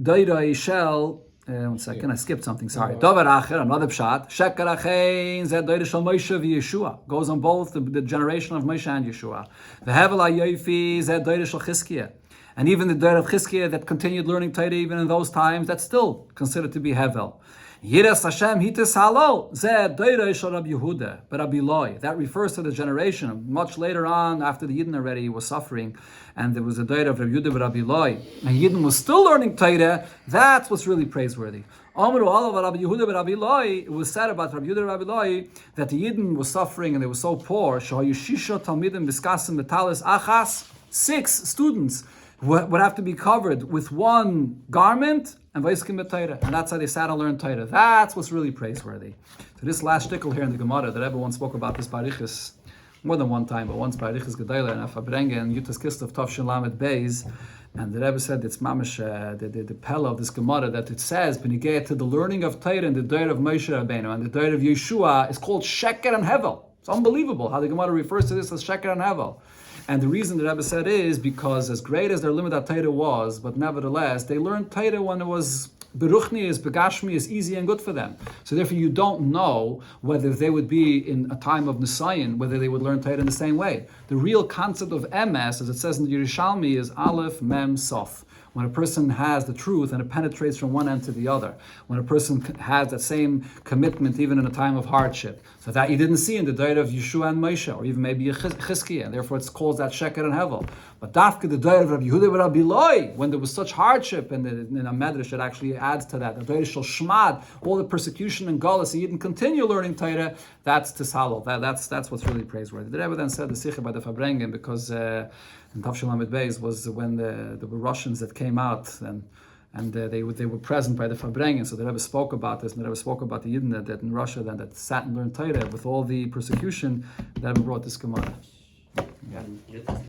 doiroi shel. One second, I skipped something. Sorry. Davar acher, another pshat. Sheker achein ze doiroi shel Moshe v'Yeshua. Goes on both the generation of Moshe and Yeshua. Vehevel hayofi ze doiroi shel Chizkiah. And even the Dor of Chizkiah that continued learning Torah even in those times, that's still considered to be Hevel. Yiras Hashem hitis halal zeh deirei shel Rabbi Yehuda Rabbi Loi. That refers to the generation much later on, after the Yidden already was suffering, and there was a deirei of Rabbi Yehuda Rabbi Loi, and Yidden was still learning Torah. That's what's really praiseworthy. Amru alav Rabbi Yehuda Rabbi Loi. It was said about Rabbi Yehuda Rabbi Loi that the Yidden was suffering and they were so poor. Shahayu shisha talmidim biskasim betalis achas. 6 students would have to be covered with one garment and vaiskim b'Torah, and that's how they sat and learned Torah. That's what's really praiseworthy. So this last shtickle here in the Gemara, that everyone spoke about this barichus more than one time, but once barichus gedayla and afabrenge and Yutas Kislev Tavshin Lamed Beis, and the Rebbe said it's mamish the pella of this Gemara that it says benigeh to the learning of Torah and the Torah of Moshe Rabbeinu and the Torah of Yeshua is called Sheker and Hevel. It's unbelievable how the Gemara refers to this as Sheker and Hevel. And the reason the Rebbe said is because as great as their limud Torah was, but nevertheless, they learned Torah when it was beruchnius, begashmius, easy and good for them. So therefore you don't know whether they would be in a time of Nisayan, whether they would learn Torah in the same way. The real concept of MS, as it says in the Yerushalmi, is Aleph, Mem, Sof. When a person has the truth and it penetrates from one end to the other. When a person has that same commitment even in a time of hardship. So that you didn't see in the Torah of Yeshua and Moshe, or even maybe Chizkiah, and therefore it's called that Sheker and Hevel. But Dafka, the Torah of Rabbi Yehuda and Rabbi Loi, when there was such hardship, and in a medrash it actually adds to that. The Torah Shel Shmad, all the persecution and galus, you didn't continue learning Torah, that's Tishalol. That's what's really praiseworthy. The Rebbe then said the Sikha by the Fabrengen, because in Tavshel Lamed Beis was when there were Russians that came out and they were present by the Fabrengen. So the Rebbe spoke about this, and the Rebbe spoke about the Yidden that in Russia that sat and learned Torah with all the persecution. The Rebbe brought this Gemara. Yeah.